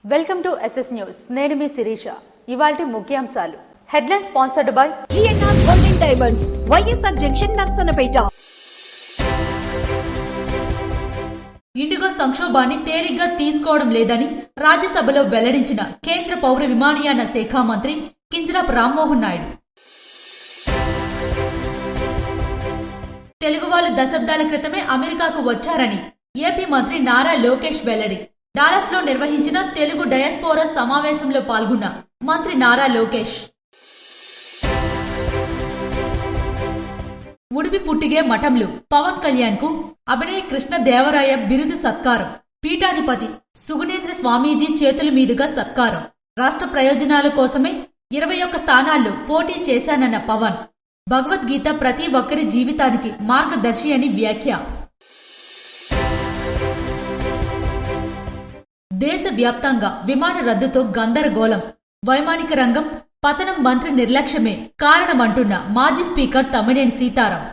Welcome to SS news. నేను మీ శిరీష. ఇవాల్టి ముఖ్యాంశాలు. Headline sponsored by GNR golden diamonds, YSR junction, Narasannapeta. IndiGo సంక్షోభాన్ని తేలిగ్గా తీసుకోవడం లేదని రాజ్యసభలో వెల్లడించిన కేంద్ర పౌర విమానయాన శాఖ మంత్రి కింజరాపు రామ్మోహన్ నాయుడు. తెలుగు వాళ్ళు దశాబ్దాల క్రితమే అమెరికాకు వచ్చారని ఏపీ మంత్రి నారా లోకేష్ వెల్లడి. డాలస్ లో నిర్వహించిన తెలుగు డయాస్పోరా సమావేశంలో పాల్గొన్న మంత్రి నారా లోకేష్. ఉడిపి పుట్టిగే మఠంలో పవన్ కళ్యాణ్ కు అభినయ కృష్ణ దేవరాయ బిరుదు సత్కారం. పీఠాధిపతి సుగుణేంద్ర స్వామీజీ చేతుల మీదుగా సత్కారం. రాష్ట్ర ప్రయోజనాల కోసమే 21 స్థానాల్లో పోటీ చేశానన్న పవన్. భగవద్గీత ప్రతి ఒక్కరి జీవితానికి మార్గదర్శి అని వ్యాఖ్య. దేశవ్యాప్తంగా విమాన రద్దుతో గందరగోళం. వైమానిక రంగం పతనం మంత్రి నిర్లక్ష్యమే కారణమంటున్న మాజీ స్పీకర్ తమ్మినేని సీతారాం.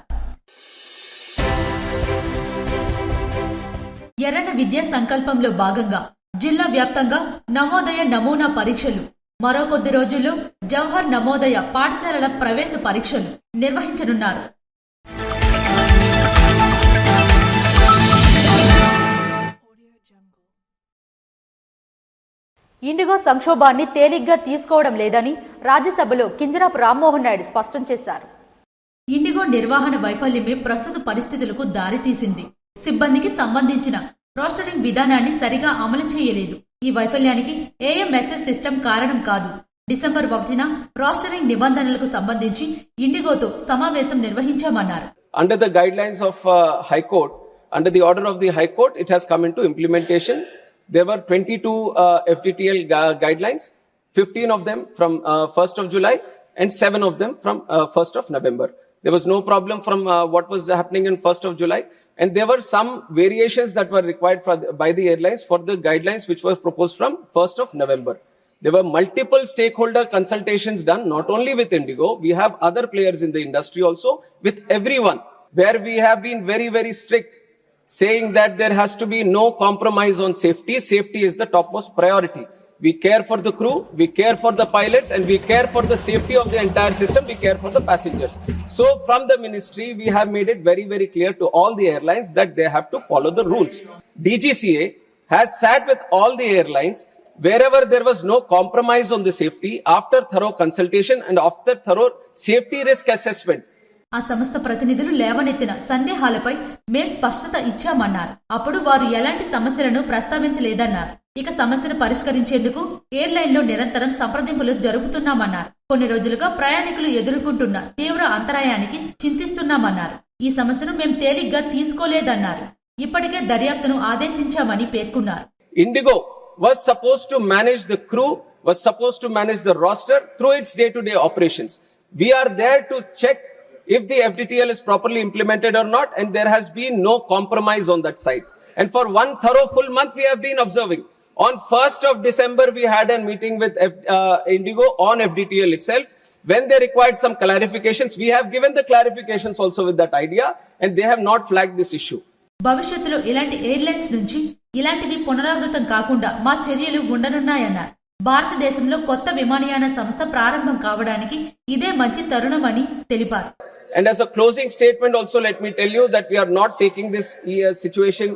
ఎర్రన్న విద్యా సంకల్పంలో భాగంగా జిల్లా వ్యాప్తంగా నవోదయ నమూనా పరీక్షలు. మరో కొద్ది రోజుల్లో జవహర్ నవోదయ పాఠశాలల ప్రవేశ పరీక్షలు నిర్వహించనున్నారు. ఇండిగో సంక్షోభాన్ని తేలిగ్గా తీసుకోవడం లేదని రాజ్యసభలో కింజరాపు రామ్మోహన్ నాయుడు స్పష్టం చేశారు. ఇండిగో నిర్వహణ వైఫల్యమే ప్రస్తుత పరిస్థితులకు దారితీసింది. సిబ్బందికి సంబంధించిన రోస్టరింగ్ విధానాన్ని సరిగా అమలు చేయలేదు. ఈ వైఫల్యానికి ఏఎంఎస్ఎస్ సిస్టమ్ కారణం కాదు. డిసెంబర్ 1న రోస్టరింగ్ నిబంధనలకు సంబంధించి ఇండిగోతో సమావేశం నిర్వహించామన్నారు. Under the guidelines of High Court, under the order of the High Court, it has come into implementation. There were 22 FDTL guidelines, 15 of them from 1st of July and 7 of them from 1st of November. There was no problem from what was happening in 1st of July, and there were some variations that were required by the airlines for the guidelines which were proposed from 1st of November. There were multiple stakeholder consultations done, not only with Indigo, we have other players in the industry also, with everyone, where we have been very, very strict, saying that there has to be no compromise on safety. Safety is the topmost priority. We care for the crew, we care for the pilots, and we care for the safety of the entire system, we care for the passengers. So from the ministry, we have made it very, very clear to all the airlines that they have to follow the rules. DGCA has sat with all the airlines wherever there was no compromise on the safety, after thorough consultation and after thorough safety risk assessment. ఆ సంస్థ ప్రతినిధులు లేవనెత్తిన సందేహాలపై మేం స్పష్టత ఇచ్చామన్నారు. అప్పుడు వారు ఎలాంటి సమస్యలను ప్రస్తావించలేదన్నారు. ఇక సమస్యను పరిష్కరించేందుకు ఎయిర్లైన్లో నిరంతరం సంప్రదింపులు జరుపుతున్నామన్నారు. కొన్ని రోజులుగా ప్రయాణికులు ఎదుర్కొంటున్న తీవ్ర అంతరాయానికి చింతిస్తున్నామన్నారు. ఈ సమస్యను మేం తేలిగ్గా తీసుకోలేదన్నారు. ఇప్పటికే దర్యాప్తును ఆదేశించామని పేర్కొన్నారు. Indigo was supposed to manage the crew, was supposed to manage the roster through its day-to-day operations. We are there to check if the FDTL is properly implemented or not, and there has been no compromise on that side. And for one thorough full month, we have been observing. On 1st of December, we had a meeting with Indigo on FDTL itself. When they required some clarifications, we have given the clarifications also with that idea, and they have not flagged this issue. భవిష్యత్తులో ఇలాంటి airlines నుంచి ఇలాంటివి పునరావృతం కాకుండా మా చర్యలు ఉండనున్నాయన్నారు. భారతదేశంలో కొత్త విమానయాన సంస్థ ప్రారంభం కావడానికి ఇదే మంచి తరుణమని తెలిపారు. And as a closing statement also, let me tell you that we are not taking this situation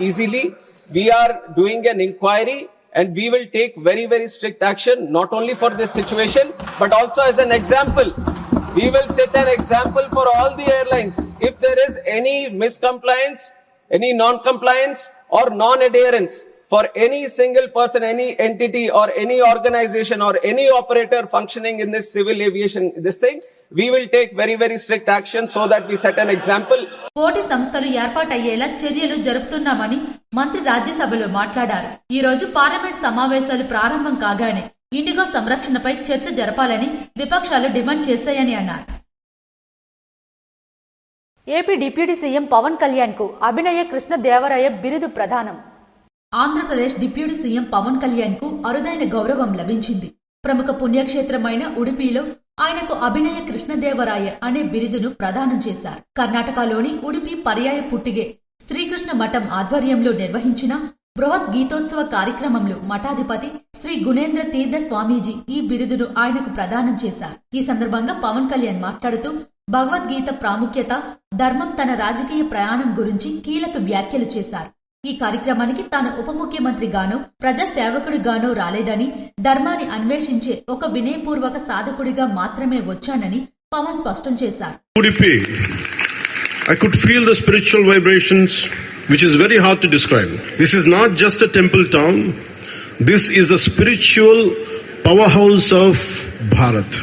easily. We are doing an inquiry and we will take very, very strict action, not only for this situation, but also as an example. We will set an example for all the airlines. If there is any miscompliance, any non-compliance or non-adherence for any single person, any entity or any organization or any operator functioning in this civil aviation, this thing, we will take very, very strict action so that we set an example. పోటీ సంస్థలు ఏర్పాటయ్యేలా చర్యలు జరుపుతున్నామని మంత్రి రాజ్యసభలో మాట్లాడారు. ఈ రోజు parliament సమావేశాలు ప్రారంభం కాగానే ఇండిగో సంరక్షణపై చర్చ జరపాలని విపక్షాలు డిమాండ్ చేశాయని అన్నారు. AP deputy CM Pawan Kalyan కు అభినయ కృష్ణ దేవరాయ బిరుదు ప్రదానం. ఆంధ్రప్రదేశ్ డిప్యూటీ సీఎం పవన్ కళ్యాణ్ కు అరుదైన గౌరవం లభించింది. ప్రముఖ పుణ్యక్షేత్రమైన ఉడిపిలో ఆయనకు అభినయ కృష్ణదేవరాయ అనే బిరుదును ప్రదానం చేశారు. కర్ణాటకలోని ఉడిపి పర్యాయ పుట్టిగే శ్రీకృష్ణ మఠం ఆధ్వర్యంలో నిర్వహించిన బృహత్ గీతోత్సవ కార్యక్రమంలో మఠాధిపతి శ్రీ గుణేంద్ర తీర్థ స్వామీజీ ఈ బిరుదును ఆయనకు ప్రదానం చేశారు. ఈ సందర్భంగా పవన్ కళ్యాణ్ మాట్లాడుతూ భగవద్గీత ప్రాముఖ్యత, ధర్మం తన రాజకీయ ప్రయాణం గురించి కీలక వ్యాఖ్యలు చేశారు. ఈ కార్యక్రమానికి తాను ఉప ముఖ్యమంత్రిగానో ప్రజా సేవకుడిగానో రాలేదని, ధర్మాన్ని అన్వేషించే ఒక వినయపూర్వక సాధకుడిగా మాత్రమే వచ్చానని పవన్ స్పష్టం చేశారు. I could feel the spiritual vibrations, which is very hard to describe. This is not just a temple town. This is a spiritual powerhouse of Bharat.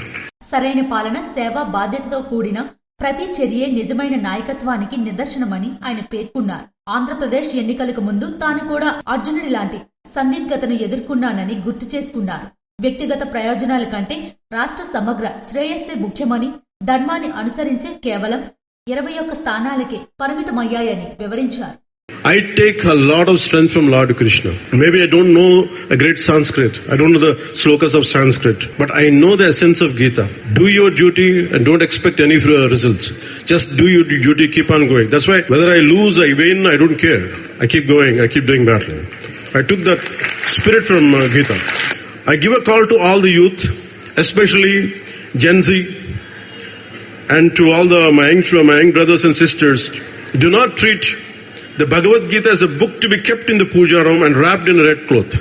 సరైన పాలన, సేవ, బాధ్యతతో కూడిన ప్రతి చర్యే నిజమైన నాయకత్వానికి నిదర్శనమని ఆయన పేర్కొన్నారు. ఆంధ్రప్రదేశ్ ఎన్నికలకు ముందు తాను కూడా అర్జునుడి లాంటి సందిగ్ధతను ఎదుర్కొన్నానని గుర్తు చేసుకున్నారు. వ్యక్తిగత ప్రయోజనాల కంటే రాష్ట్ర సమగ్ర శ్రేయస్సే ముఖ్యమని, ధర్మాన్ని అనుసరించే కేవలం 21 స్థానాలకే పరిమితమయ్యాయని వివరించారు. I take a lot of strength from Lord Krishna. Maybe I don't know a great Sanskrit. I don't know the slokas of Sanskrit. But I know the essence of Gita. Do your duty and don't expect any results. Just do your duty, keep on going. That's why whether I lose, I win, I don't care. I keep going, I keep doing battle. I took that spirit from Gita. I give a call to all the youth, especially Gen Z, and to all my young brothers and sisters. Do not treat the Bhagavad Gita is a book to be kept in the puja room and wrapped in a red cloth.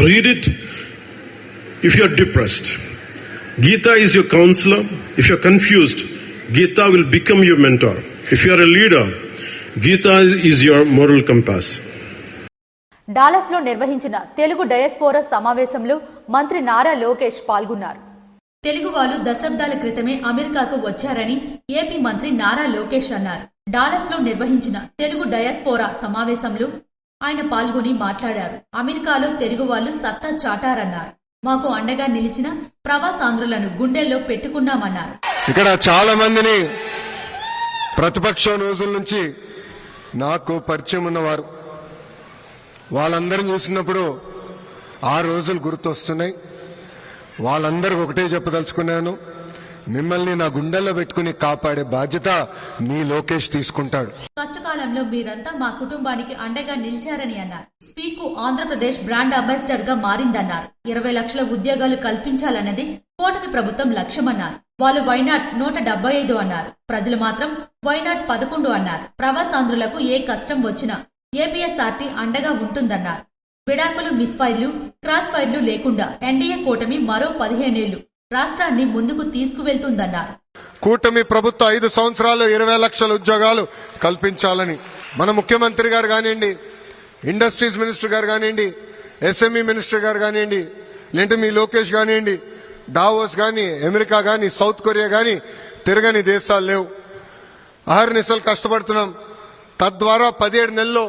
Read it if you are depressed. Gita is your counselor. If you are confused, Gita will become your mentor. If you are a leader, Gita is your moral compass. Dallas లో నిర్వహించిన Telugu diaspora సమావేశంలో మంత్రి నారా లోకేష్ పాల్గొన్నారు. తెలుగు వాళ్ళు దశాబ్దాల క్రితమే అమెరికాకు వచ్చారని ఏపీ మంత్రి నారా లోకేష్ అన్నారు. డాలస్ లో నిర్వహించిన తెలుగు డయాస్పోరా సమావేశంలో ఆయన పాల్గొని మాట్లాడారు. అమెరికాలో తెలుగు వాళ్లు సత్తా చాటారన్నారు. మాకు అండగా నిలిచిన ప్రవాసాంధ్రులను గుండెల్లో పెట్టుకున్నామన్నారు. ఇక్కడ చాలా మందిని ప్రతిపక్షం రోజుల నుంచి నాకు పరిచయం ఉన్నవారు, వాళ్ళందరిని చూసినప్పుడు ఆ రోజులు గుర్తొస్తున్నాయి. వాళ్ళందరికీ ఒకటే చెప్పదలుచుకున్నాను, మిమ్మల్ని నా గుండెల్లో పెట్టుకుని కాపాడే బాధ్యత మీ లోకేష్ తీసుకుంటాడు. కష్టకాలంలో మీరంతా మా కుటుంబానికి అండగా నిలిచారని అన్నారు. స్పీడ్ కు ఆంధ్రప్రదేశ్ బ్రాండ్ అంబాసిడర్ గా మారిందన్నారు. 20 లక్షల ఉద్యోగాలు కల్పించాలన్నది కూటమి ప్రభుత్వం లక్ష్యమన్నారు. వాళ్ళు వైనాట్ 175 అన్నారు. ప్రజలు మాత్రం వైనాట్ 11 అన్నారు. ప్రవాసాంధ్రులకు ఏ కష్టం వచ్చినా ఏపీఎస్ఆర్టీ అండగా ఉంటుందన్నారు. విడాకులు, మిస్ఫైర్లు, క్రాస్ ఫైర్లు లేకుండా ఎన్డీఏ కూటమి మరో 15 ఏళ్లు రాష్ట్రాన్ని ముందుకు తీసుకువెళ్తుందన్నారు. కూటమి ప్రభుత్వం 5 సంవత్సరాలు 20 లక్షల ఉద్యోగాలు కల్పించాలని మన ముఖ్యమంత్రి గారు కానివ్వండి, ఇండస్ట్రీస్ మినిస్టర్ గారు కానివ్వండి, ఎస్ఎంఈ మినిస్టర్ గారు కానివ్వండి, లేదంటే మీ లోకేష్ కానివ్వండి, డావోస్ గాని, అమెరికా గాని, సౌత్ కొరియా గాని తిరగని దేశాలు లేవు. అహర్నిశలు కష్టపడుతున్నాం. తద్వారా 17 నెలల్లో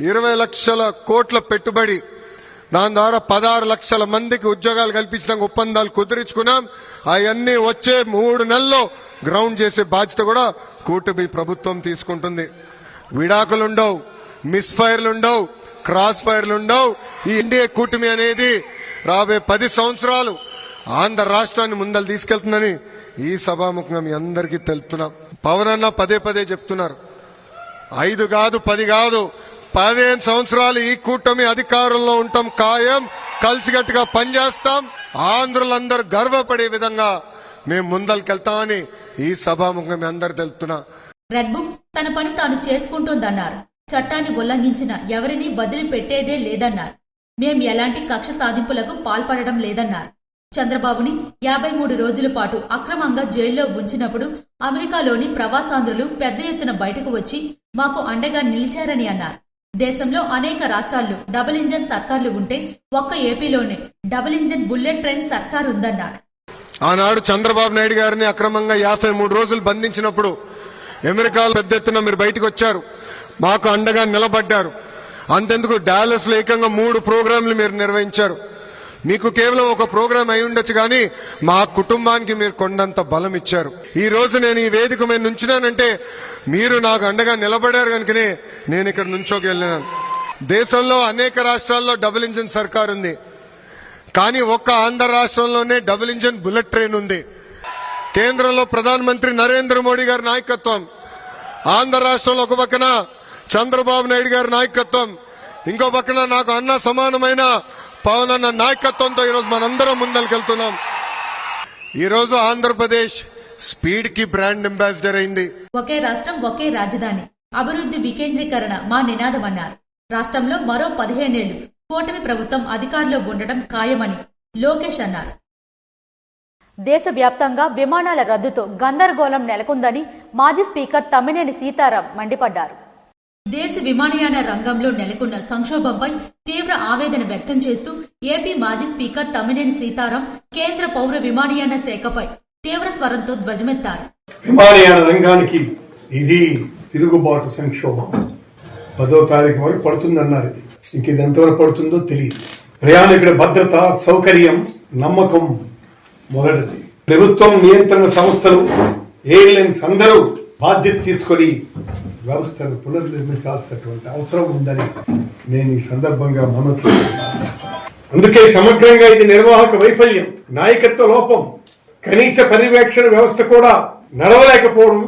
20 లక్షల కోట్ల పెట్టుబడి, దాని ద్వారా 16 లక్షల మందికి ఉద్యోగాలు కల్పించడానికి ఒప్పందాలు కుదిరించుకున్నాం. అవన్నీ వచ్చే 3 నెలల్లో గ్రౌండ్ చేసే బాధ్యత కూడా కూటమి ప్రభుత్వం తీసుకుంటుంది. విడాకులుండవు, మిస్ఫైర్లుండవు, క్రాస్ ఫైర్లుండవు. ఈ ఎన్డీఏ కూటమి అనేది రాబోయే 10 సంవత్సరాలు ఆంధ్ర రాష్ట్రాన్ని ముందలు తీసుకెళ్తుందని ఈ సభాముఖంగా మీ అందరికీ తెలుపుతున్నాం. పవన్ అన్న పదే పదే చెప్తున్నారు, 5 కాదు 10 కాదు 15 సంవత్సరాలు ఈ కూటమి అధికారంలో ఉంటాం ఖాయం. కలిసికట్టుగా పనిచేస్తాం. ఆంధ్రులందరూ గర్వపడే విధంగా మేము ముందరికెళ్తామని ఈ సభాముఖంగా మీ అందరు తెలుపుతున్నా. రెడ్ బుక్ తన పని తాను చేసుకుంటోందన్నారు. చట్టాన్ని ఉల్లంఘించిన ఎవరినీ వదిలిపెట్టేదే లేదన్నారు. మేం ఎలాంటి కక్ష సాధింపులకు పాల్పడడం లేదన్నారు. చంద్రబాబుని 53 రోజుల పాటు అక్రమంగా జైల్లో ఉంచినప్పుడు అమెరికాలోని ప్రవాసాంధ్రులు పెద్ద ఎత్తున బయటకు వచ్చి మాకు అండగా నిలిచారని అన్నారు. దేశంలో అనేక రాష్ట్రాల్లో డబుల్ ఇంజన్ సర్కార్లు ఉంటే ఒక్క ఏపీలోనే డబుల్ ఇంజన్ బుల్లెట్ ట్రైన్ సర్కార్ ఉందన్నారు. ఆనాడు చంద్రబాబు నాయుడు గారిని అక్రమంగా 53 రోజులు బంధించినప్పుడు అమెరికాలో పెద్ద ఎత్తున మీరు బయటకు వచ్చారు, మాకు అండగా నిలబడ్డారు. అంతెందుకు డాలస్ లో ఏకంగా 3 ప్రోగ్రాంలు మీరు నిర్వహించారు. మీకు కేవలం ఒక ప్రోగ్రాం అయి ఉండొచ్చు కానీ మా కుటుంబానికి మీరు కొండంత బలం ఇచ్చారు. ఈ రోజు నేను ఈ వేదిక మీద నుంచున్నానంటే మీరు నాకు అండగా నిలబడారు కనుకనే నేను ఇక్కడ నుంచోకెళ్ళినాను. దేశంలో అనేక రాష్ట్రాల్లో డబుల్ ఇంజిన్ సర్కార్ ఉంది, కానీ ఒక్క ఆంధ్ర రాష్ట్రంలోనే డబుల్ ఇంజిన్ బుల్లెట్ ట్రైన్ ఉంది. కేంద్రంలో ప్రధానమంత్రి నరేంద్ర మోడీ గారి నాయకత్వం, ఆంధ్ర రాష్ట్రంలో ఒక పక్కన చంద్రబాబు నాయుడు గారి నాయకత్వం, ఇంకో పక్కన నాకు అన్న సమానమైన పవన్ అన్న నాయకత్వంతో ఈరోజు మనందరం ముందరికెళ్తున్నాం. ఈరోజు ఆంధ్రప్రదేశ్ స్పీడ్ కి బ్రాండ్ అంబాసిడర్ అయింది. ఒకే రాష్ట్రం ఒకే రాజధాని, అభివృద్ధి వికేంద్రీకరణ మా నినాదమన్నారు. రాష్ట్రంలో మరో 15 ఏళ్లు కూటమి ప్రభుత్వం అధికారంలో ఉండడం ఖాయమని లోకేష్ అన్నారు. దేశవ్యాప్తంగా విమానాల రద్దుతో గందరగోళం నెలకొందని మాజీ స్పీకర్ తమ్మినేని సీతారాం మండిపడ్డారు. దేశ విమానయాన రంగంలో నెలకొన్న సంక్షోభంపై తీవ్ర ఆవేదన వ్యక్తం చేస్తూ ఏపీ మాజీ స్పీకర్ తమ్మినేని సీతారాం కేంద్ర పౌర విమానయాన శాఖపై తీవ్ర స్వరంతో ధ్వజమెత్తారు. విమానయాన రంగానికి ఇది తిరుగుబాటు సంక్షోభం. 10వ తారీఖు వరకు పడుతుందన్నారు. ఇంక ఇది ఎంతవరకు పడుతుందో తెలియదు. ప్రయాణికుల భద్రత, సౌకర్యం, నమ్మకం మొదటిది. ప్రభుత్వం, నియంత్రణ సంస్థలు, ఎయిర్లైన్స్ అందరూ బాధ్యత తీసుకొని వ్యవస్థను పునర్నిర్మించాల్సినటువంటి అవసరం ఉందని నేను ఈ సందర్భంగా మనవి చేస్తున్నాను. అందుకే సమగ్రంగా ఇది నిర్వాహక వైఫల్యం, నాయకత్వ లోపం, కనీస పర్యవేక్షణ వ్యవస్థ కూడా నడవలేకపోవడం,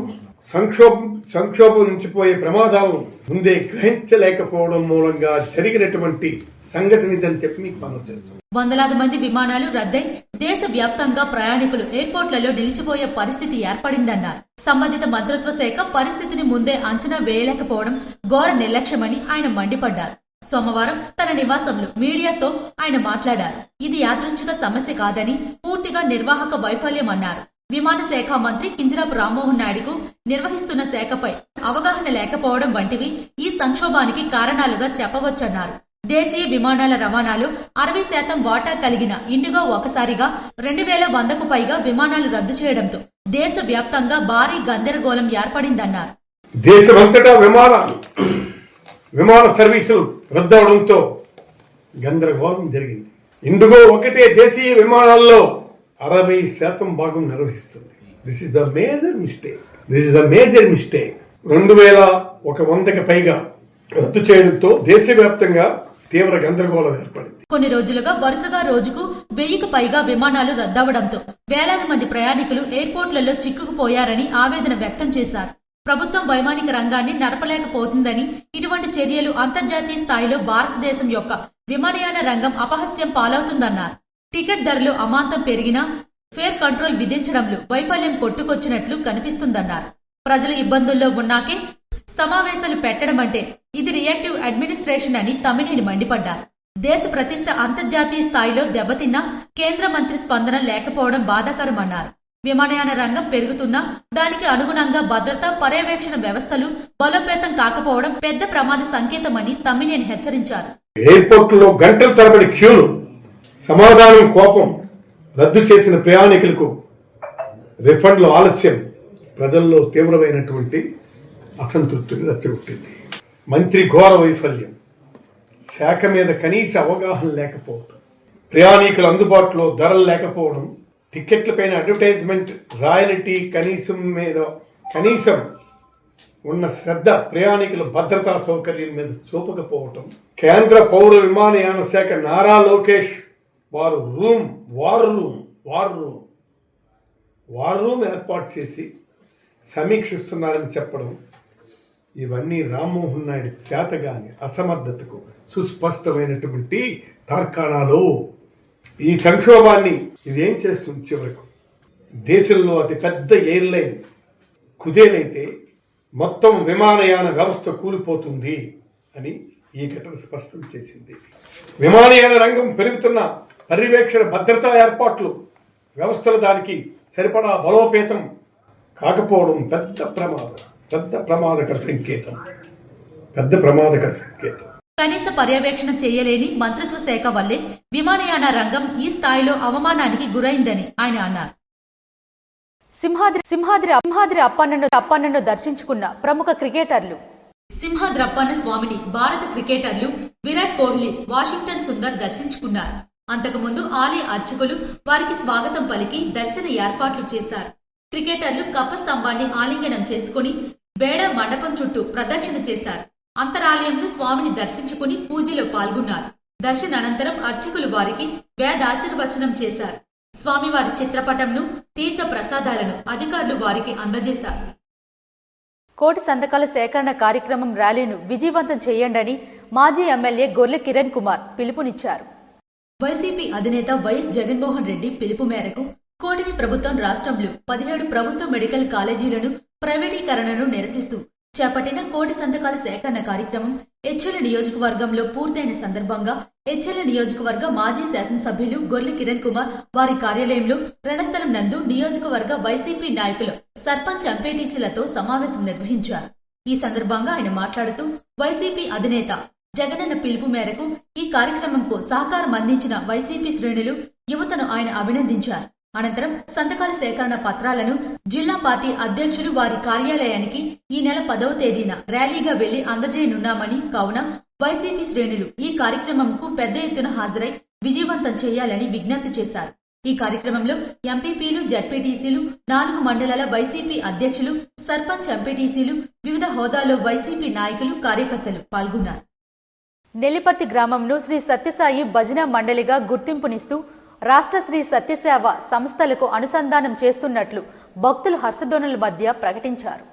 సంక్షోభం నుంచి పోయే ప్రమాదాలను ముందే గ్రహించలేకపోవడం మూలంగా జరిగినటువంటి సంఘటన ఇదని చెప్పి మీకు మనవి చేస్తున్నాను. వందలాది మంది విమానాలు రద్దై దేశ వ్యాప్తంగా ప్రయాణికులు ఎయిర్పోర్ట్లలో నిలిచిపోయే పరిస్థితి ఏర్పడిందన్నారు. సంబంధిత మంత్రిత్వ శాఖ పరిస్థితిని ముందే అంచనా వేయలేకపోవడం ఘోర నిర్లక్ష్యమని ఆయన మండిపడ్డారు. సోమవారం తన నివాసంలో మీడియాతో ఆయన మాట్లాడారు. ఇది యాదృచ్ఛిక సమస్య కాదని, పూర్తిగా నిర్వాహక వైఫల్యమన్నారు. విమాన శాఖ మంత్రి కింజరాపు రామ్మోహన్ నాయుడుకు నిర్వహిస్తున్న శాఖపై అవగాహన లేకపోవడం వంటివి ఈ సంక్షోభానికి కారణాలుగా చెప్పవచ్చన్నారు. దేశీయ విమానాల రవాణాలో 60% వాటా కలిగిన ఇండిగో ఒకసారిగా 2100కు పైగా విమానాలు రద్దు చేయడంతో దేశ వ్యాప్తంగా భారీ గందరగోళం ఏర్పడిందన్నారు. దేశమంతటా విమాన సర్వీసులు రద్దవడంతో గందరగోళం జరిగింది. ఇండిగో ఒకటే దేశీయ విమానాల్లో 60% భాగం నిర్వహిస్తుంది. This is the major mistake. 2100కి పైగా రద్దు చేయడంతో దేశవ్యాప్తంగా తీవ్ర గందరగోళం ఏర్పడింది. కొన్ని రోజులుగా వరుసగా రోజుకు 1000కు పైగా విమానాలు రద్దవడంతో వేలాది మంది ప్రయాణికులు ఎయిర్పోర్ట్లలో చిక్కుకుపోయారని ఆవేదన వ్యక్తం చేశారు. ప్రభుత్వం వైమానిక రంగాన్ని నడపలేకపోతుందని, ఇటువంటి చర్యలు అంతర్జాతీయ స్థాయిలో భారతదేశం యొక్క విమానయాన రంగం అపహాస్యం పాలవుతుందన్నారు. టికెట్ ధరలు అమాంతం పెరిగినా ఫేర్ కంట్రోల్ విధించడంలో వైఫల్యం కొట్టుకొచ్చినట్లు కనిపిస్తుందన్నారు. ప్రజలు ఇబ్బందుల్లో ఉన్నాకే సమావేశాలు పెట్టడమంటే ఇది రియాక్టివ్ అడ్మినిస్ట్రేషన్ అని తమ్మినేని మండిపడ్డారు. దేశ ప్రతిష్ట అంతర్జాతీయ స్థాయిలో దెబ్బతిన్నా కేంద్ర మంత్రి స్పందన లేకపోవడం బాధాకరమన్నారు. విమానయాన రంగం పెరుగుతున్నా దానికి అనుగుణంగా భద్రతా పర్యవేక్షణ వ్యవస్థలు బలోపేతం కాకపోవడం పెద్ద ప్రమాద సంకేతమని తమ్మినేని హెచ్చరించారు. ఎయిర్పోర్టులో గంటల తరబడి క్యూలు, సమాధానం, కోపం, రద్దు చేసిన ప్రయాణికులకు రిఫండ్ల ఆలస్యం ప్రజల్లో తీవ్రమైనటువంటి అసంతృప్తిని రెచ్చగొట్టింది. మంత్రి ఘోర వైఫల్యం, శాఖ మీద కనీస అవగాహన లేకపోవడం, ప్రయాణికుల అందుబాటులో ధరలు లేకపోవడం, టికెట్లపైన అడ్వర్టైజ్మెంట్ రాయల్టీ కనీసం ఉన్న శ్రద్ధ ప్రయాణికుల భద్రతా సౌకర్యం మీద చూపకపోవటం, కేంద్ర పౌర విమానయాన శాఖ నారా లోకేష్ వార్ రూమ్ ఏర్పాటు చేసి సమీక్షిస్తున్నారని చెప్పడం, ఇవన్నీ రామ్మోహన్ నాయుడు చేతగాని అసమర్థతకు సుస్పష్టమైనటువంటి తార్కాణాలు. ఈ సంక్షోభాన్ని ఇదేం చేస్తుంది? చివరకు దేశంలో అతి పెద్ద ఎయిర్లైన్ కుదేలైతే మొత్తం విమానయాన వ్యవస్థ కూలిపోతుంది అని ఈ ఘటన స్పష్టం చేసింది. విమానయాన రంగం పెరుగుతున్న పర్యవేక్షణ, భద్రతా ఏర్పాట్లు, వ్యవస్థలు దానికి సరిపడా బలోపేతం కాకపోవడం పెద్ద ప్రమాదకర సంకేతం. కనీస పర్యవేక్షణ చేయలేని మంత్రిత్వ శాఖ వల్లే విమానయాన రంగం ఈ స్థాయిలో అవమానానికి గురైందని ఆయన అన్నారు. సింహాద్రి అప్పన్నను దర్శించుకున్న ప్రముఖ క్రికెటర్లు. సింహాద్రప్పన్న స్వామిని భారత క్రికెటర్లు విరాట్ కోహ్లీ, వాషింగ్టన్ సుందర్ దర్శించుకున్నారు. అంతకుముందు ఆలయ అర్చకులు వారికి స్వాగతం పలికి దర్శన ఏర్పాట్లు చేశారు. క్రికెటర్లు కప్ప స్తంభాన్ని ఆలింగనం చేసుకుని బేడ మండపం చుట్టూ ప్రదక్షిణ చేశారు. అంతరాలయంలో స్వామిని దర్శించుకుని పూజలో పాల్గొన్నారు. దర్శనానంతరం అర్చకులు వారికి వేదాశీర్వచనం చేశారు. స్వామివారి చిత్రపటంను, తీర్థ ప్రసాదాలను అధికారులు వారికి అందజేశారు. కోటి సంతకాల సేకరణ కార్యక్రమం ర్యాలీను విజయవంతం చేయండని మాజీ ఎమ్మెల్యే గొర్లె కిరణ్ కుమార్ పిలుపునిచ్చారు. వైసీపీ అధినేత వైఎస్ జగన్మోహన్ రెడ్డి పిలుపు మేరకు కూటమి ప్రభుత్వం రాష్ట్రంలో 17 ప్రభుత్వ మెడికల్ కాలేజీలను ప్రైవేటీకరణను నిరసిస్తూ చేపట్టిన కోటి సంతకాల సేకరణ కార్యక్రమం ఎచ్చెర్ల నియోజకవర్గంలో పూర్తయిన సందర్భంగా ఎచ్చెర్ల నియోజకవర్గ మాజీ శాసనసభ్యులు గొర్లె కిరణ్ కుమార్ వారి కార్యాలయంలో రణస్థలం నందు నియోజకవర్గ వైసీపీ నాయకులు సర్పంచ్ ఎంపీటీసీలతో సమావేశం నిర్వహించారు. ఈ సందర్భంగా ఆయన మాట్లాడుతూ వైసీపీ అధినేత జగనన్న పిలుపు మేరకు ఈ కార్యక్రమంకు సహకారం అందించిన వైసీపీ శ్రేణులు యువతను ఆయన అభినందించారు. అనంతరం సంతకాల సేకరణ పత్రాలను జిల్లా పార్టీ అధ్యక్షులు వారి కార్యాలయానికి ఈ నెల 10వ తేదీన ర్యాలీగా వెళ్లి అందజేయనున్నామని, కావున వైసీపీ శ్రేణులు ఈ కార్యక్రమంకు పెద్ద ఎత్తున హాజరై విజయవంతం చేయాలని విజ్ఞప్తి చేశారు. ఈ కార్యక్రమంలో ఎంపీపీలు, జడ్పీటీసీలు, 4 మండలాల వైసీపీ అధ్యక్షులు, సర్పంచ్ ఎంపీటీసీలు, వివిధ హోదాలో వైసీపీ నాయకులు, కార్యకర్తలు పాల్గొన్నారు. నెల్లిపర్తి గ్రామంను శ్రీ సత్యసాయి భజన మండలిగా గుర్తింపునిస్తూ రాష్ట్ర శ్రీ సత్యసేవ సంస్థలకు అనుసంధానం చేస్తున్నట్లు భక్తులు హర్షధ్వనుల మధ్య ప్రకటించారు.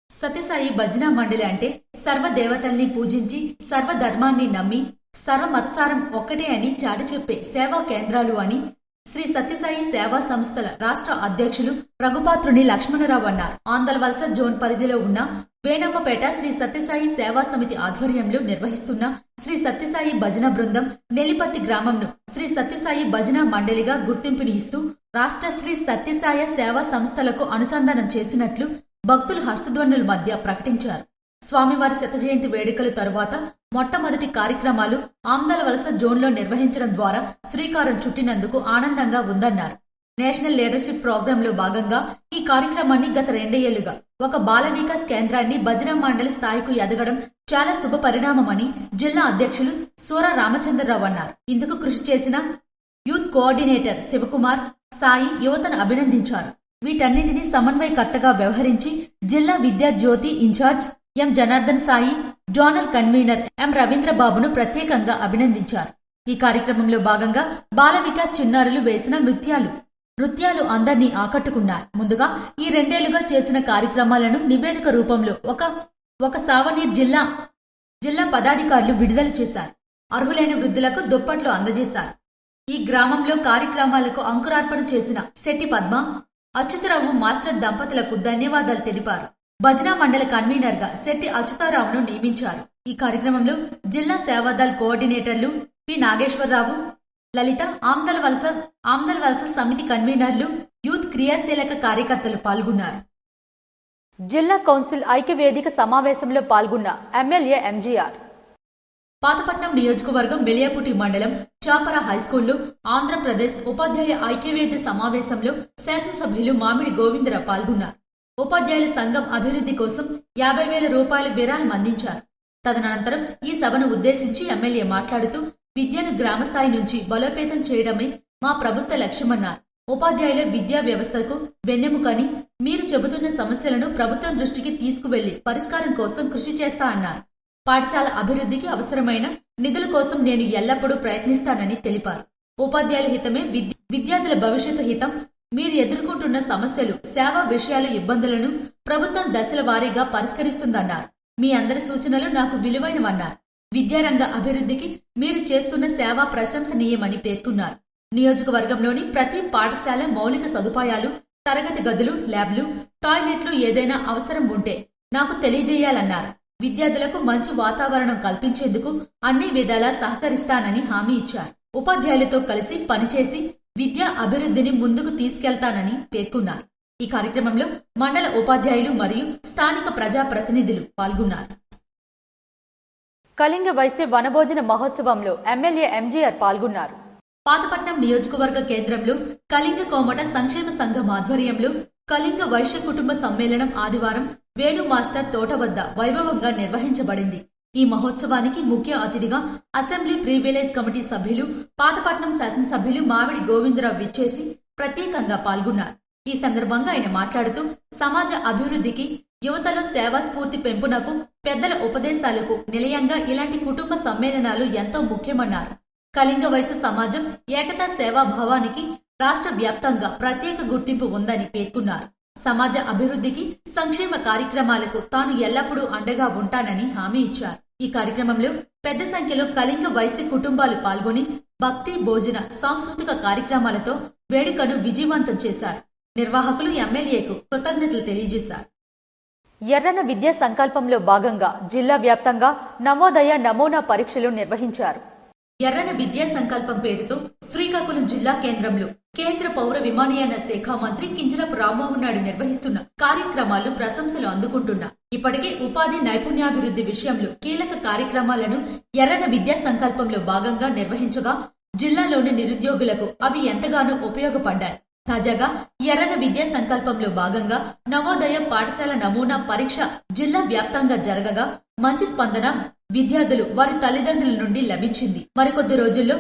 సత్యసాయి భజన మండలి అంటే సర్వదేవతల్ని పూజించి సర్వధర్మాన్ని నమ్మి సర్వమతసారం ఒక్కటే అని చాటి చెప్పే సేవా కేంద్రాలు అని శ్రీ సత్యసాయి సేవా సంస్థల రాష్ట్ర అధ్యక్షులు రఘుపాత్రుని లక్ష్మణరావు అన్నారు. ఆందలవలస జోన్ పరిధిలో ఉన్న వేణమ్మపేట శ్రీ సత్యసాయి సేవా సమితి ఆధ్వర్యంలో నిర్వహిస్తున్న శ్రీ సత్యసాయి భజన బృందం నెల్లిపర్తి గ్రామంను శ్రీ సత్యసాయి భజన మండలిగా గుర్తింపుని ఇస్తూ రాష్ట్ర శ్రీ సత్యసాయి సేవా సంస్థలకు అనుసంధానం చేసినట్లు భక్తులు హర్షధ్వనుల మధ్య ప్రకటించారు. స్వామివారి శతజయంతి వేడుకల తరువాత మొట్టమొదటి కార్యక్రమాలు ఆమ్దలవలస జోన్లో నిర్వహించడం ద్వారా శ్రీకారం చుట్టినందుకు ఆనందంగా ఉందన్నారు. నేషనల్ లీడర్షిప్ ప్రోగ్రాంలో భాగంగా ఈ కార్యక్రమాన్ని గత 2 ఏళ్లుగా ఒక బాల వికాస్ కేంద్రాన్ని భజన మండలి స్థాయికి ఎదగడం చాలా శుభ పరిణామమని జిల్లా అధ్యక్షులు సూర రామచంద్రరావు అన్నారు. ఇందుకు కృషి చేసిన యూత్ కోఆర్డినేటర్ శివకుమార్, సాయి యువతను అభినందించారు. వీటన్నింటినీ సమన్వయకర్తగా వ్యవహరించి జిల్లా విద్యా జ్యోతి incharge M Janardhan Sai, zonal convener M రవీంద్రబాబును ప్రత్యేకంగా అభినందించారు. ఈ కార్యక్రమంలో భాగంగా బాల వికాస్ చిన్నారులు వేసిన నృత్యాలు అందర్నీ ఆకట్టుకున్నారు. ముందుగా ఈ 2 ఏళ్లుగా చేసిన కార్యక్రమాలను నివేదిక రూపంలో ఒక సావనీర్ జిల్లా పదాధికారులు విడుదల చేశారు. అర్హులైన వృద్ధులకు దుప్పట్లు అందజేశారు. ఈ గ్రామంలో కార్యక్రమాలకు అంకురార్పణ చేసిన శెట్టి పద్మ, అచ్యుతరావు మాస్టర్ దంపతులకు ధన్యవాదాలు తెలిపారు. భజన మండలి కన్వీనర్ గా శెట్టి అచ్యుతారావును నియమించారు. ఈ కార్యక్రమంలో జిల్లా సేవాదళ్ కోఆర్డినేటర్లు పి నాగేశ్వరరావు, లలిత, ఆమ్దలవలస సమితి కన్వీనర్లు, యూత్ క్రియాశీలక కార్యకర్తలు పాల్గొన్నారు. జిల్లా కౌన్సిల్ ఐక్యవేదిక సమావేశంలో పాల్గొన్న ఎమ్మెల్యే ఎంజీఆర్. పాతపట్నం నియోజకవర్గం వెలియాపుటి మండలం చాపర హైస్కూల్లో ఆంధ్రప్రదేశ్ ఉపాధ్యాయ ఐక్యవేది సమావేశంలో శాసనసభ్యులు మామిడి గోవిందరావు పాల్గొన్నారు. ఉపాధ్యాయుల సంఘం అభివృద్ధి కోసం 50,000 రూపాయల విరాళం అందించారు. తదనంతరం ఈ సభను ఉద్దేశించి ఎమ్మెల్యే మాట్లాడుతూ విద్యను గ్రామస్థాయి నుంచి బలోపేతం చేయడమే మా ప్రభుత్వ లక్ష్యమన్నారు. ఉపాధ్యాయుల విద్యా వ్యవస్థకు వెన్నెముకని, మీరు చెబుతున్న సమస్యలను ప్రభుత్వం దృష్టికి తీసుకువెళ్లి పరిష్కారం కోసం కృషి చేస్తా అన్నారు. పాఠశాల అభివృద్ధికి అవసరమైన నిధుల కోసం నేను ఎల్లప్పుడూ ప్రయత్నిస్తానని తెలిపారు. ఉపాధ్యాయుల హితమే విద్యార్థుల భవిష్యత్తు హితం. మీరు ఎదుర్కొంటున్న సమస్యలు, సేవా విషయాలు, ఇబ్బందులను ప్రభుత్వం దశల వారీగా పరిష్కరిస్తుందన్నారు. మీ అందరి సూచనలు నాకు విలువైనవన్నారు. విద్యారంగ అభివృద్ధికి మీరు చేస్తున్న సేవ ప్రశంసనీయమని పేర్కొన్నారు. నియోజకవర్గంలోని ప్రతి పాఠశాల మౌలిక సదుపాయాలు, తరగతి గదులు, ల్యాబ్లు, టాయిలెట్లు ఏదైనా అవసరం ఉంటే నాకు తెలియజేయాలన్నారు. విద్యార్థులకు మంచి వాతావరణం కల్పించేందుకు అన్ని విధాలా సహకరిస్తానని హామీ ఇచ్చారు. ఉపాధ్యాయులతో కలిసి పనిచేసి విద్యా అభివృద్ధిని ముందుకు తీసుకెళ్తానని పేర్కొన్నారు. ఈ కార్యక్రమంలో మండల ఉపాధ్యాయులు మరియు స్థానిక ప్రజాప్రతినిధులు పాల్గొన్నారు. కళింగ వైశ్య వనభోజన మహోత్సవంలో ఎమ్మెల్యే ఎంజీఆర్ పాల్గొన్నారు. పాతపట్నం నియోజకవర్గ కేంద్రంలో కళింగ కోమట సంక్షేమ సంఘం ఆధ్వర్యంలో కళింగ వైశ్య కుటుంబ సమ్మేళనం ఆదివారం వేణు మాస్టర్ తోట వద్ద వైభవంగా నిర్వహించబడింది. ఈ మహోత్సవానికి ముఖ్య అతిథిగా అసెంబ్లీ ప్రివిలేజ్ కమిటీ సభ్యులు, పాతపట్నం శాసనసభ్యులు మామిడి గోవిందరావు విచ్చేసి ప్రత్యేకంగా పాల్గొన్నారు. ఈ సందర్భంగా ఆయన మాట్లాడుతూ సమాజ అభివృద్ధికి, యువతలో సేవా స్ఫూర్తి పెంపునకు, పెద్దల ఉపదేశాలకు నిలయంగా ఇలాంటి కుటుంబ సమ్మేళనాలు ఎంతో ముఖ్యమన్నారు. కళింగ వైశ్య సమాజం ఏకతా సేవాభావానికి రాష్ట్ర వ్యాప్తంగా ప్రత్యేక గుర్తింపు ఉందని పేర్కొన్నారు. సమాజ అభివృద్ధికి, సంక్షేమ కార్యక్రమాలకు తాను ఎల్లప్పుడూ అండగా ఉంటానని హామీ ఇచ్చారు. ఈ కార్యక్రమంలో పెద్ద సంఖ్యలో కళింగ వైశ్య కుటుంబాలు పాల్గొని భక్తి భోజన సాంస్కృతిక కార్యక్రమాలతో వేడుకను విజయవంతం చేశారు. నిర్వాహకులు ఎమ్మెల్యేకు కృతజ్ఞతలు తెలియజేశారు. ఎర్రన విద్యా సంకల్పంలో భాగంగా జిల్లా వ్యాప్తంగా నవోదయ నమూనా పరీక్షలు నిర్వహించారు. ఎర్రన విద్యా సంకల్పం పేరుతో శ్రీకాకుళం జిల్లా కేంద్రంలో కేంద్ర పౌర విమానయాన శాఖ మంత్రి కింజరాపు రామ్మోహన్ నాయుడు నిర్వహిస్తున్న కార్యక్రమాలు ప్రశంసలు అందుకుంటున్నా. ఇప్పటికే ఉపాధి నైపుణ్యాభివృద్ధి విషయంలో కీలక కార్యక్రమాలను ఎర్రన విద్యా సంకల్పంలో భాగంగా నిర్వహించగా జిల్లాలోని నిరుద్యోగులకు అవి ఎంతగానో ఉపయోగపడ్డాయి. తాజాగా ఎర్రన విద్యా సంకల్పంలో భాగంగా నవోదయ పాఠశాల నమూనా పరీక్ష జిల్లా వ్యాప్తంగా జరగగా మంచి స్పందన విద్యార్థులు వారి తల్లిదండ్రుల నుండి లభించింది. మరికొద్ది రోజుల్లో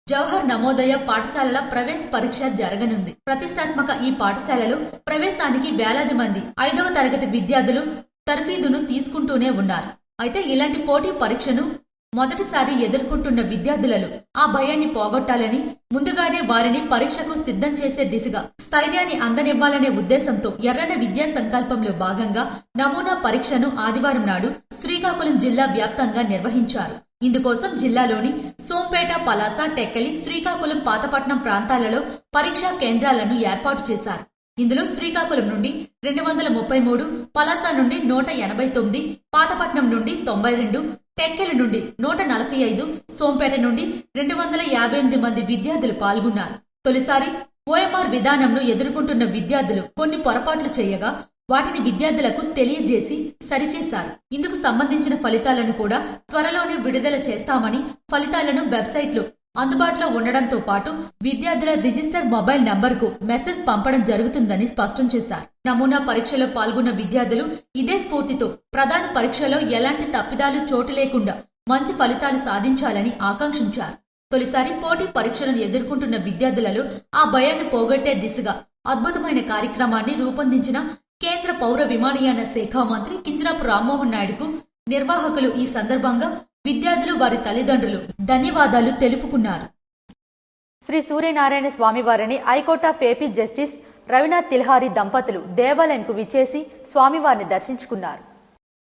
జవహర్ నవోదయ పాఠశాలల ప్రవేశ పరీక్ష జరగనుంది. ప్రతిష్టాత్మక ఈ పాఠశాలలో ప్రవేశానికి వేలాది మంది 5వ తరగతి విద్యార్థులు తర్ఫీదును తీసుకుంటూనే ఉన్నారు. అయితే ఇలాంటి పోటీ పరీక్షను మొదటిసారి ఎదుర్కొంటున్న విద్యార్థులలో ఆ భయాన్ని పోగొట్టాలని ముందుగానే వారిని పరీక్షకు సిద్ధం చేసే దిశగా స్థైర్యాన్ని అందనివ్వాలనే ఉద్దేశంతో ఎర్రన విద్యా సంకల్పంలో భాగంగా నమూనా పరీక్షను ఆదివారం నాడు శ్రీకాకుళం జిల్లా వ్యాప్తంగా నిర్వహించారు. ఇందుకోసం జిల్లాలోని సోంపేట, పలాస, టెక్కలి, శ్రీకాకుళం, పాతపట్నం ప్రాంతాలలో పరీక్షా కేంద్రాలను ఏర్పాటు చేశారు. ఇందులో శ్రీకాకుళం నుండి 233, పలాస నుండి 189, పాతపట్నం నుండి 92, టెక్కెల నుండి 145, సోంపేట నుండి 258 మంది విద్యార్థులు పాల్గొన్నారు. తొలిసారి ఓఎంఆర్ విధానంను ఎదుర్కొంటున్న విద్యార్థులు కొన్ని పొరపాట్లు చేయగా వాటిని విద్యార్థులకు తెలియజేసి సరిచేశారు. ఇందుకు సంబంధించిన ఫలితాలను కూడా త్వరలోనే విడుదల చేస్తామని, ఫలితాలను వెబ్సైట్లో అందుబాటులో ఉండడంతో పాటు విద్యార్థుల రిజిస్టర్ మొబైల్ నంబర్కు మెసేజ్ పంపడం జరుగుతుందని స్పష్టం చేశారు. నమూనా పరీక్షలో పాల్గొన్న విద్యార్థులు ఇదే స్ఫూర్తితో ప్రధాన పరీక్షలో ఎలాంటి తప్పిదాలు చోటు లేకుండా మంచి ఫలితాలు సాధించాలని ఆకాంక్షించారు. తొలిసారి పోటీ పరీక్షలను ఎదుర్కొంటున్న విద్యార్థులలో ఆ భయాన్ని పోగొట్టే దిశగా అద్భుతమైన కార్యక్రమాన్ని రూపొందించిన కేంద్ర పౌర విమానయాన శాఖ మంత్రి కింజరాపు రామ్మోహన్ నాయుడుకు నిర్వాహకులు ఈ సందర్భంగా విద్యార్థులు వారి తల్లిదండ్రులు ధన్యవాదాలు తెలుపుకున్నారు. శ్రీ సూర్యనారాయణ స్వామివారిని high court of AP justice Ravinath Tilhari దంపతులు దేవాలయంకు విచ్చేసి స్వామివారిని దర్శించుకున్నారు.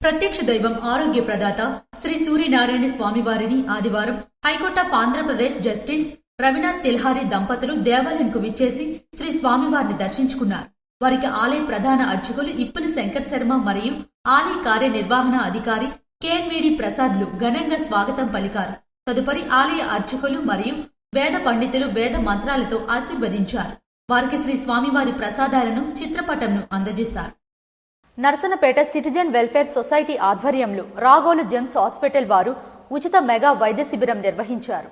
ప్రత్యక్ష దైవం ఆరోగ్య ప్రదాత శ్రీ సూర్యనారాయణ స్వామివారిని ఆదివారం high court of Andhra Pradesh justice Ravinath Tilhari దంపతులు దేవాలయంకు విచ్చేసి శ్రీ స్వామివారిని దర్శించుకున్నారు. వారికి ఆలయ ప్రధాన అర్చకులు ఇప్పులి శంకర్ శర్మ మరియు ఆలయ కార్యనిర్వహణ అధికారి కేఎన్వీడి ప్రసాద్లు ఘనంగా స్వాగతం పలికారు. తదుపరి ఆలయ అర్చకులు మరియు వేద పండితులు వేద మంత్రాలతో ఆశీర్వదించారు. వారికి శ్రీ స్వామివారి ప్రసాదాలను, చిత్రపటంను అందజేశారు. నర్సనపేట సిటిజన్ వెల్ఫేర్ సొసైటీ ఆధ్వర్యంలో రాగోలు జెమ్స్ హాస్పిటల్ వారు ఉచిత మెగా వైద్య శిబిరం నిర్వహించారు.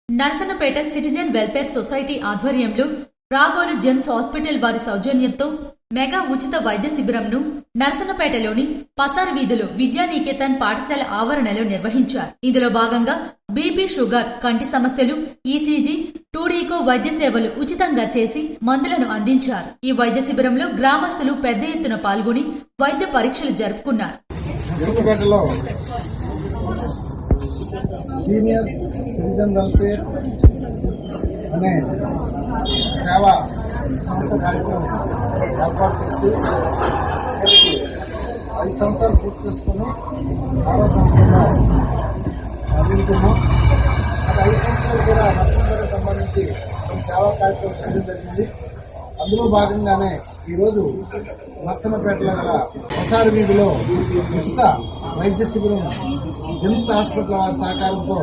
నర్సనపేట సిటిజన్ వెల్ఫేర్ సొసైటీ ఆధ్వర్యంలో రాగోలు జెమ్స్ హాస్పిటల్ వారి సౌజన్యంతో మెగా ఉచిత వైద్య శిబిరంను నర్సనపేటలోని పసార్ వీధిలో విద్యానికేతన్ పాఠశాల ఆవరణలో నిర్వహించారు. ఇందులో భాగంగా బీపీ, షుగర్, కంటి సమస్యలు, ఈసీజీ, టూడీకో వైద్య సేవలు ఉచితంగా చేసి మందులను అందించారు. ఈ వైద్య శిబిరంలో గ్రామస్తులు పెద్ద ఎత్తున పాల్గొని వైద్య పరీక్షలు జరుపుకున్నారు. సీనియర్ సిటిజన్ వెల్ఫేర్ అనే సేవా సంస్థ కార్యక్రమం ఏర్పాటు చేసి 5 సంవత్సరాలు పూర్తి చేసుకుని 6వ సంవత్సరంలో అభివృద్ధిన్నాం. గత 5 సంవత్సరాలు కూడా నర్సంపేటకు సంబంధించి సేవా కార్యక్రమం చేయడం జరిగింది. అందులో భాగంగానే ఈరోజు నర్సనపేటలో గల ప్రసార వీధిలో ఉచిత వైద్య శిబిరం జెమ్స్ హాస్పిటల్ వారి సహకారంతో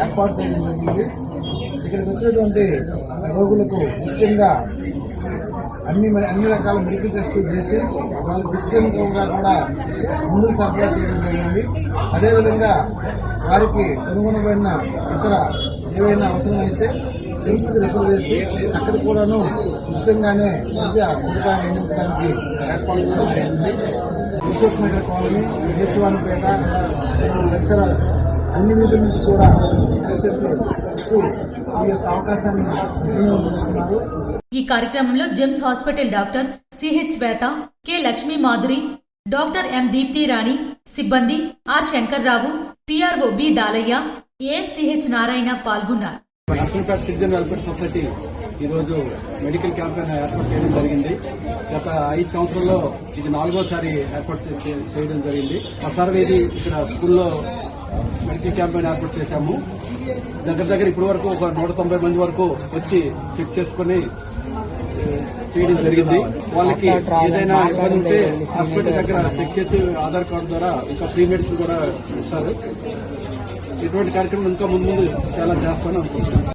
ఏర్పాటు చేయడం జరిగింది. ఇక్కడికి వచ్చినటువంటి రోగులకు ముఖ్యంగా అన్ని రకాల మెడికల్ టెస్టులు చేసి వాళ్ళకి డిస్టెంట్గా కూడా ముందుకు సరఫరా చేయడం జరిగింది. అదేవిధంగా వారికి కనుగొనబడిన ఇతర ఏవైనా అవసరమైతే జెమ్స్కి రిఫర్ చేసి అక్కడ కూడాను ఉచితంగానే విద్య సదుపాయం అందించడానికి ఏర్పాటు చేయడం జరిగింది. విశ్వనగర్ కాలనీ, దేశవానిపేట ఇతర అన్ని వీధుల నుంచి కూడా ఈ యొక్క అవకాశాన్ని వినియోగించుకున్నారు. ఈ కార్యక్రమంలో Gems hospital doctor CH Shweta, K Lakshmi Madhuri, doctor M Deepti Rani, సిబ్బంది R Shankar Rao, PRO B Dalayya, AMCH Narayana పాల్గొన్నారు. నర్సంపేట సిటిజన్ వెల్ఫేర్ సొసైటీ ఈరోజు మెడికల్ క్యాంపెయిన్ ఏర్పాటు చేయడం జరిగింది. గత 5 సంవత్సరాల్లో ఇది 4వ సారి ఏర్పాటు చేయడం జరిగింది. ప్రసార వేది ఇక్కడ స్కూల్లో మెడికల్ క్యాంపెయిన్ ఏర్పాటు చేశాము. దగ్గర ఇప్పటి వరకు ఒక 190 మంది వరకు వచ్చి చెక్ చేసుకుని చేయడం జరిగింది. వాళ్ళకి ఏదైనా ఇబ్బంది ఉంటే హాస్పిటల్ దగ్గర చెక్ చేసి ఆధార్ కార్డు ద్వారా ఇంకా ఫ్రీ మెడిసిన్ కూడా ఇస్తారు. ఇటువంటి కార్యక్రమం ఇంకా ముందు చాలా చేస్తామని అనుకుంటున్నాను.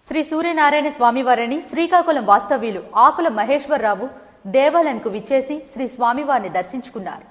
శ్రీ సూర్యనారాయణ స్వామివారిని శ్రీకాకుళం వాస్తవ్యులు ఆకుల మహేశ్వరరావు దేవాలయంకు విచ్చేసి శ్రీ స్వామివారిని దర్శించుకున్నారు.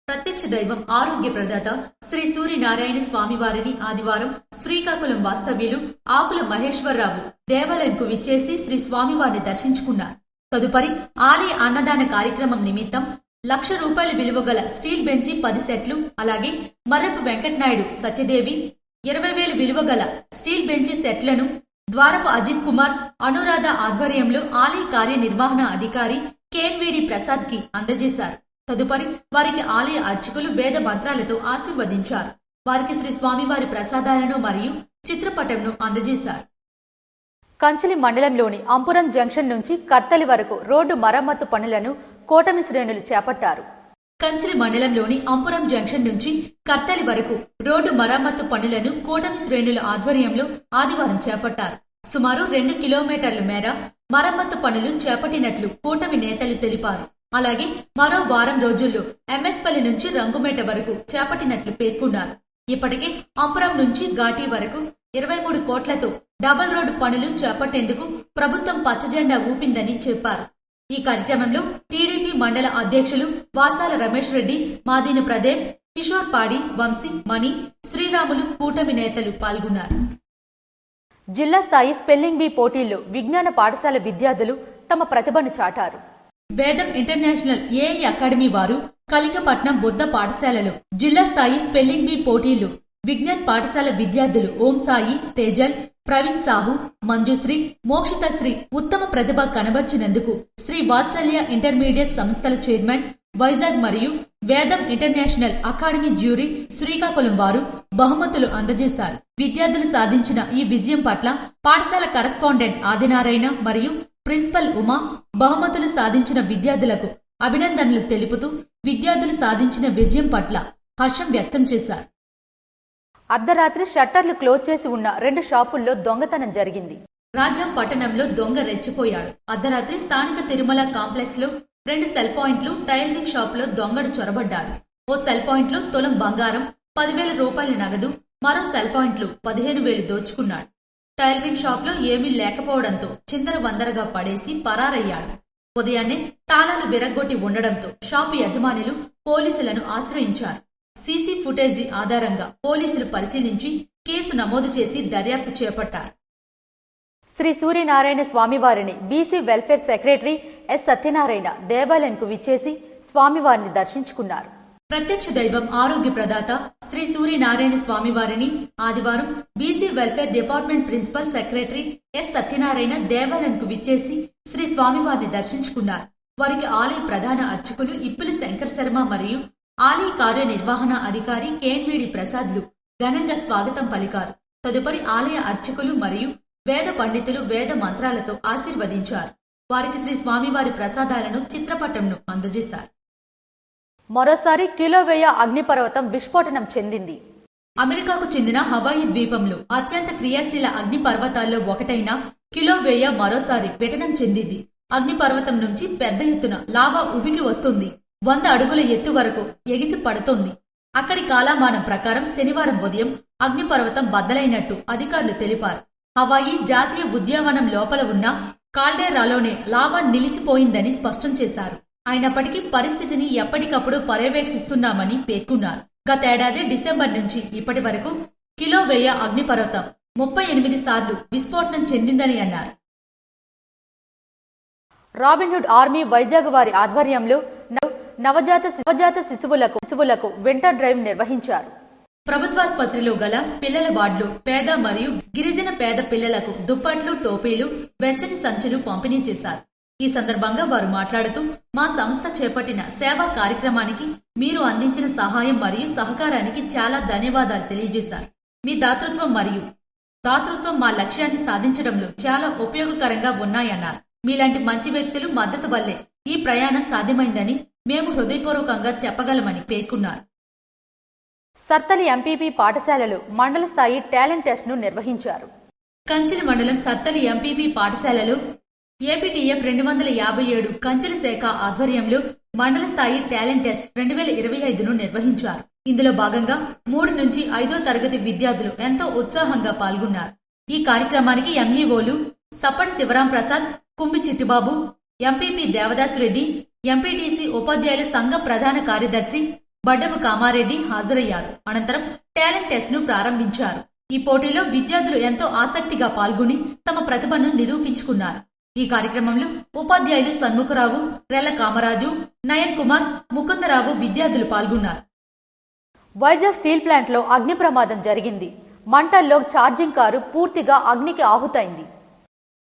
ప్రత్యక్ష దైవం ఆరోగ్య ప్రదాత శ్రీ సూర్యనారాయణ స్వామివారిని ఆదివారం శ్రీకాకుళం వాస్తవ్యులు ఆకుల మహేశ్వరరావు దేవాలయంకు విచ్చేసి శ్రీ స్వామివారిని దర్శించుకున్నారు. తదుపరి ఆలయ అన్నదాన కార్యక్రమం నిమిత్తం ₹1,00,000 విలువ గల స్టీల్ బెంచి 10 సెట్లు, అలాగే మర్రపు వెంకటనాయుడు సత్యదేవి 20,000 విలువ గల స్టీల్ బెంచి సెట్లను ద్వారపు అజిత్ కుమార్ అనురాధ ఆధ్వర్యంలో ఆలయ కార్యనిర్వహణ అధికారి కేఎన్వీడి ప్రసాద్ కి అందజేశారు. తదుపరి వారికి ఆలయ అర్చకులు వేద మంత్రాలతో ఆశీర్వదించారు. వారికి శ్రీ స్వామివారి ప్రసాదాలను మరియు చిత్రపటంను అందజేశారు. కంచిలి మండలంలోని అంపురం జంక్షన్ నుంచి కర్తలి వరకు రోడ్డు మరమ్మతు పనులను కూటమి శ్రేణులు చేపట్టారు. కంచిలి మండలంలోని అంపురం జంక్షన్ నుంచి కర్తలి వరకు రోడ్డు మరమ్మతు పనులను కూటమి శ్రేణుల ఆధ్వర్యంలో ఆదివారం చేపట్టారు. సుమారు 2 కిలోమీటర్ల మేర మరమ్మతు పనులు చేపట్టినట్లు కూటమి నేతలు తెలిపారు. అలాగే మరో వారం రోజుల్లో ఎంఎస్పల్లి నుంచి రంగుమేట వరకు చేపట్టినట్లు పేర్కొన్నారు. ఇప్పటికే అంపురం నుంచి ఘాటీ వరకు 23 కోట్లతో డబుల్ రోడ్డు పనులు చేపట్టేందుకు ప్రభుత్వం పచ్చజెండా ఊపిందని చెప్పారు. ఈ కార్యక్రమంలో టీడీపీ మండల అధ్యక్షులు వాసాల రమేష్ రెడ్డి, మాదిన ప్రదేప్, కిషోర్ పాడి, వంశీ, మణి, శ్రీరాములు కూటమి నేతలు పాల్గొన్నారు. జిల్లా స్థాయి స్పెల్లింగ్ బీ పోటీల్లో విజ్ఞాన పాఠశాల విద్యార్థులు తమ ప్రతిభను చాటారు. వేదం ఇంటర్నేషనల్ ఏఐ అకాడమీ వారు కలింగపట్నం బుద్ధ పాఠశాలలో జిల్లా స్థాయి స్పెల్లింగ్ బీ పోటీల్లో విజ్ఞాన్ పాఠశాల విద్యార్థులు ఓం సాయి, తేజల్, ప్రవీణ్ సాహు, మంజుశ్రీ, మోక్షితశ్రీ ఉత్తమ ప్రతిభ కనబర్చినందుకు శ్రీ వాత్సల్య ఇంటర్మీడియట్ సంస్థల చైర్మన్ వైజాగ్ మరియు వేదం ఇంటర్నేషనల్ అకాడమీ జ్యూరీ శ్రీకాకుళం వారు బహుమతులు అందజేశారు. విద్యార్థులు సాధించిన ఈ విజయం పట్ల పాఠశాల కరెస్పాండెంట్ ఆదినారాయణ మరియు ప్రిన్సిపల్ ఉమా బహుమతులు సాధించిన విద్యార్థులకు అభినందనలు తెలుపుతూ విద్యార్థులు సాధించిన విజయం పట్ల హర్షం వ్యక్తం చేశారు. అర్ధరాత్రి షట్టర్లు క్లోజ్ చేసి ఉన్న 2 షాపుల్లో దొంగతనం జరిగింది. రాజాం పట్టణంలో దొంగ రెచ్చిపోయాడు. అర్ధరాత్రి స్థానిక తిరుమల కాంప్లెక్స్ లో 2 సెల్ పాయింట్లు టైలరింగ్ షాప్ లో దొంగడు చొరబడ్డాడు. ఓ సెల్ పాయింట్ లో తులం బంగారం, ₹10,000 నగదు, మరో సెల్ పాయింట్లు 15,000 దోచుకున్నాడు. టైలరింగ్ షాప్ లో ఏమీ లేకపోవడంతో చిందరవందరగా పడేసి పరారయ్యాడు. ఉదయాన్నే తాళాలు విరగ్గొట్టి ఉండడంతో షాపు యజమానులు పోలీసులను ఆశ్రయించారు. సీసీ ఫుటేజీ ఆధారంగా పోలీసులు పరిశీలించి కేసు నమోదు చేసి దర్యాప్తు చేపట్టారు. శ్రీ సూర్యనారాయణ స్వామివారిని BC welfare secretary S Satyanarayana దేవాలయంకు విచ్చేసి స్వామివారిని దర్శించుకున్నారు. ప్రత్యక్ష దైవం ఆరోగ్య ప్రదాత శ్రీ సూర్యనారాయణ స్వామివారిని ఆదివారం BC welfare department principal secretary S Satyanarayana దేవాలయంకు విచ్చేసి శ్రీ స్వామివారిని దర్శించుకున్నారు. వారికి ఆలయ ప్రధాన అర్చకులు ఇప్పిలి శంకర్ శర్మ మరియు ఆలయ కార్యనిర్వహణ అధికారి కేఎన్వీడి ప్రసాద్లు ఘనంగా స్వాగతం పలికారు. తదుపరి ఆలయ అర్చకులు మరియు వేద పండితులు వేద మంత్రాలతో ఆశీర్వదించారు. వారికి శ్రీ స్వామివారి ప్రసాదాలను చిత్రపటంను అందజేశారు. మరోసారి కిలోవేయ అగ్నిపర్వతం విస్ఫోటనం చెందింది. అమెరికాకు చెందిన హవాయి ద్వీపంలో అత్యంత క్రియాశీల అగ్నిపర్వతాల్లో ఒకటైన కిలోవేయ మరోసారి విటనం చెందింది. అగ్నిపర్వతం నుంచి పెద్ద ఎత్తున లావా ఉబికి వస్తుంది. 100 అడుగుల ఎత్తు వరకు ఎగిసి పడుతోంది. అక్కడి కాలమానం ప్రకారం శనివారం ఉదయం అగ్నిపర్వతం బద్దలైనట్టు అధికారులు తెలిపారు. హవాయి జాతీయ ఉద్యానవనం లోపల ఉన్న కాల్డేరాలోనే లావా నిలిచిపోయిందని స్పష్టం చేశారు. అయినప్పటికీ పరిస్థితిని ఎప్పటికప్పుడు పర్యవేక్షిస్తున్నామని పేర్కొన్నారు. గతేడాది డిసెంబర్ నుంచి ఇప్పటి వరకు కిలోవేయ అగ్నిపర్వతం 38 సార్లు విస్ఫోటనం చెందిందని అన్నారు. రాబిన్హుడ్ ఆర్మీ వైజాగ్ వారి ఆధ్వర్యంలో నవజాత శిశువులకు వింటర్ డ్రైవ్ నిర్వహించారు. ప్రభుత్వాసుపత్రిలో గల పిల్లల వార్డులో పేద మరియు గిరిజన పేద పిల్లలకు దుప్పట్లు, టోపీలు, వెచ్చని సంచులు పంపిణీ చేశారు. ఈ సందర్భంగా వారు మాట్లాడుతూ మా సంస్థ చేపట్టిన సేవా కార్యక్రమానికి మీరు అందించిన సహాయం మరియు సహకారానికి చాలా ధన్యవాదాలు తెలియజేశారు. మీ దాతృత్వం మా లక్ష్యాన్ని సాధించడంలో చాలా ఉపయోగకరంగా ఉన్నాయన్నారు. మీలాంటి మంచి వ్యక్తులు మద్దతు వల్లే ఈ ప్రయాణం సాధ్యమైందని మేము హృదయపూర్వకంగా చెప్పగలమని పేర్కొన్నారు. సర్తలి ఎంపీపీ పాఠశాలలు మండల స్థాయి టాలెంట్ టెస్ట్ ను నిర్వహించారు. కంచిలి మండలం సర్తలి ఎంపీపీ పాఠశాలలో ఏపీటీఎఫ్ 257 కంచిలి శాఖ ఆధ్వర్యంలో మండల స్థాయి టాలెంట్ టెస్ట్ 2025ను నిర్వహించారు. ఇందులో భాగంగా 3 నుంచి 5వ తరగతి విద్యార్థులు ఎంతో ఉత్సాహంగా పాల్గొన్నారు. ఈ కార్యక్రమానికి ఎంఈఓలు సప్పటి శివరాం ప్రసాద్, కుంభి చిట్టిబాబు, ఎంపీపీ దేవదాసురెడ్డి, ఎంపీటీసీ ఉపాధ్యాయుల సంఘం ప్రధాన కార్యదర్శి బడ్డపు కామారెడ్డి హాజరయ్యారు. అనంతరం టాలెంట్ టెస్ట్ ను ప్రారంభించారు. ఈ పోటీలో విద్యార్థులు ఎంతో ఆసక్తిగా పాల్గొని తమ ప్రతిభను నిరూపించుకున్నారు. ఈ కార్యక్రమంలో ఉపాధ్యాయులు సన్ముఖరావు, రెల్ల కామరాజు, నయన్ కుమార్, ముకుందరావు విద్యార్థులు పాల్గొన్నారు. వైజాగ్ స్టీల్ ప్లాంట్ లో అగ్ని ప్రమాదం జరిగింది. మంటల్లో ఛార్జింగ్ కారు పూర్తిగా అగ్నికి ఆహుతైంది.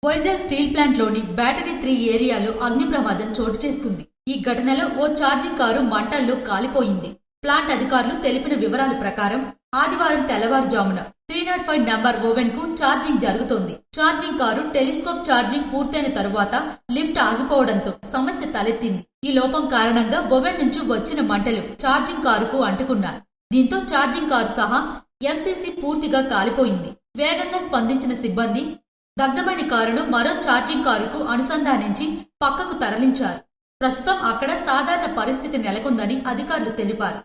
వైజాగ్ స్టీల్ ప్లాంట్ లోని బ్యాటరీ 3 ఏరియాలో అగ్ని ప్రమాదం చోటు చేసుకుంది. ఈ ఘటనలో ఓ ఛార్జింగ్ కారు మంటల్లో కాలిపోయింది. ప్లాంట్ అధికారులు తెలిపిన వివరాల ప్రకారం ఆదివారం తెల్లవారుజామున 305 నంబర్ ఓవెన్ కు ఛార్జింగ్ జరుగుతోంది. ఛార్జింగ్ కారు టెలిస్కోప్ ఛార్జింగ్ పూర్తయిన తరువాత లిఫ్ట్ ఆగిపోవడంతో సమస్య తలెత్తింది. ఈ లోపం కారణంగా ఓవెన్ నుంచి వచ్చిన మంటలు ఛార్జింగ్ కారుకు అంటుకున్నాయి. దీంతో ఛార్జింగ్ కారు సహా ఎంసీసీ పూర్తిగా కాలిపోయింది. వేగంగా స్పందించిన సిబ్బంది దగ్ధమైన కారును మరో ఛార్జింగ్ కారుకు అనుసంధానించి పక్కకు తరలించారు. ప్రస్తుతం అక్కడ సాధారణ పరిస్థితి నెలకొందని అధికారులు తెలిపారు.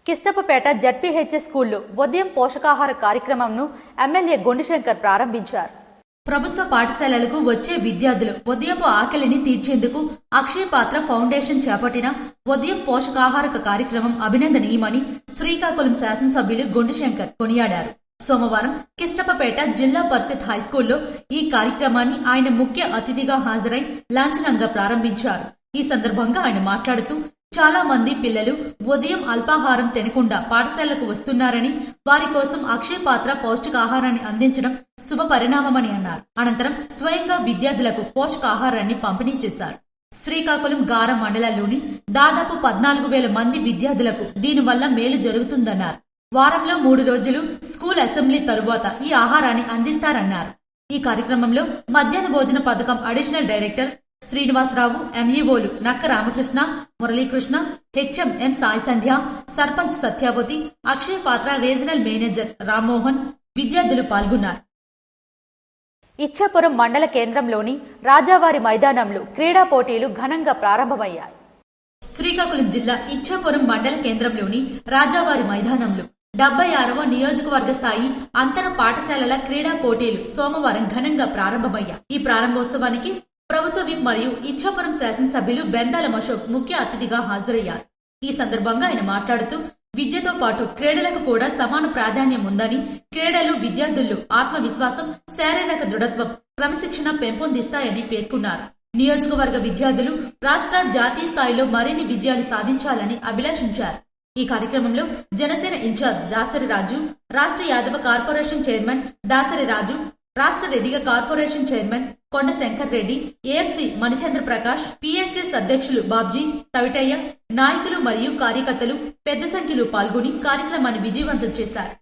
కిష్టపపేట జడ్పీహెచ్ఎస్ స్కూల్లో ఉదయం పోషకాహార కార్యక్రమంను ఎమ్మెల్యే గొండిశంకర్ ప్రారంభించారు. ప్రభుత్వ పాఠశాలలకు వచ్చే విద్యార్థులు ఉదయపు ఆకలిని తీర్చేందుకు అక్షయ పాత్ర ఫౌండేషన్ చేపట్టిన ఉదయం పోషకాహారక కార్యక్రమం అభినందనీయమని శ్రీకాకుళం శాసనసభ్యులు గొండిశంకర్ కొనియాడారు. సోమవారం కిష్టపపేట జిల్లా పరిషత్ హైస్కూల్లో ఈ కార్యక్రమాన్ని ఆయన ముఖ్య అతిథిగా హాజరై లాంఛనంగా ప్రారంభించారు. ఈ సందర్భంగా ఆయన మాట్లాడుతూ చాలా మంది పిల్లలు ఉదయం అల్పాహారం తినకుండా పాఠశాలకు వస్తున్నారని, వారి కోసం అక్షయ పాత్ర పౌష్టికాహారాన్ని అందించడం శుభ పరిణామమని అన్నారు. అనంతరం స్వయంగా విద్యార్థులకు పోషకాహారాన్ని పంపిణీ చేశారు. శ్రీకాకుళం గార మండలంలోని దాదాపు 14,000 మంది విద్యార్థులకు దీనివల్ల మేలు జరుగుతుందన్నారు. వారంలో 3 రోజులు స్కూల్ అసెంబ్లీ తరువాత ఈ ఆహారాన్ని అందిస్తారన్నారు. ఈ కార్యక్రమంలో మధ్యాహ్న భోజన పథకం అడిషనల్ డైరెక్టర్ శ్రీనివాసరావు, ఎంఈఓలు నక్క రామకృష్ణ, మురళీకృష్ణ, హెచ్ఎం ఎం సాయి సంధ్య, సర్పంచ్ సత్యావతి, అక్షయ పాత్ర రీజనల్ మేనేజర్ రామ్మోహన్ విద్యార్థులు పాల్గొన్నారు. ఇచ్చాపురం మండల కేంద్రంలోని రాజావారి మైదానంలో క్రీడా పోటీలు ఘనంగా ప్రారంభమయ్యాయి. శ్రీకాకుళం జిల్లా ఇచ్చాపురం మండల కేంద్రంలోని రాజావారి మైదానంలో 76వ నియోజకవర్గ స్థాయి అంతర పాఠశాలల క్రీడా పోటీలు సోమవారం ఘనంగా ప్రారంభమయ్యాయి. ఈ ప్రారంభోత్సవానికి ప్రభుత్వ విప్ మరియు ఇచ్చాపురం శాసనసభ్యులు బెందాల అశోక్ ముఖ్య అతిథిగా హాజరయ్యారు. ఈ సందర్భంగా ఆయన మాట్లాడుతూ విద్యతో పాటు క్రీడలకు కూడా సమాన ప్రాధాన్యం ఉందని, క్రీడలు విద్యార్థుల్లో ఆత్మవిశ్వాసం, శారీరక దృఢత్వం, క్రమశిక్షణ పెంపొందిస్తాయని పేర్కొన్నారు. నియోజకవర్గ విద్యార్థులు రాష్ట్ర, జాతీయ స్థాయిలో మరిన్ని విజయాలు సాధించాలని అభిలాషించారు. ఈ కార్యక్రమంలో జనసేన ఇన్ఛార్జ్ దాసరి రాజు, రాష్ట్ర యాదవ కార్పొరేషన్ చైర్మన్ దాసరి రాజు, రాష్ట్ర రెడ్డిగ కార్పొరేషన్ చైర్మన్ కొండ శంకర్ రెడ్డి, ఏఎంసీ మణిచంద్ర ప్రకాష్, పిఎస్ఎస్ అధ్యక్షులు బాబ్జీ, తవిటయ్య, నాయకులు మరియు కార్యకర్తలు పెద్ద సంఖ్యలో పాల్గొని కార్యక్రమాన్ని విజయవంతం చేశారు.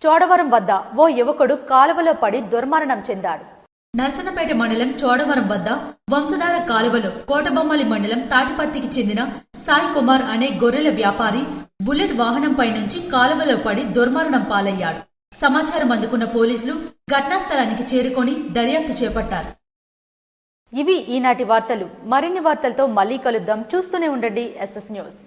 చోడవరం వద్ద ఓ యువకుడు కాలువలో పడి దుర్మరణం చెందాడు. నరసన్నపేట మండలం చోడవరం వద్ద వంశధార కాలువలో కోటబొమ్మలి మండలం తాటిపత్తికి చెందిన సాయి కుమార్ అనే గొర్రెల వ్యాపారి బుల్లెట్ వాహనంపై నుంచి కాలువలో పడి దుర్మరణం పాలయ్యాడు. సమాచారం అందుకున్న పోలీసులు ఘటనా స్థలానికి చేరుకొని దర్యాప్తు చేపట్టారు. ఇవి ఈనాటి వార్తలు. మరిన్ని వార్తలతో మళ్ళీ కలుద్దాం. చూస్తూనే ఉండండి SS న్యూస్.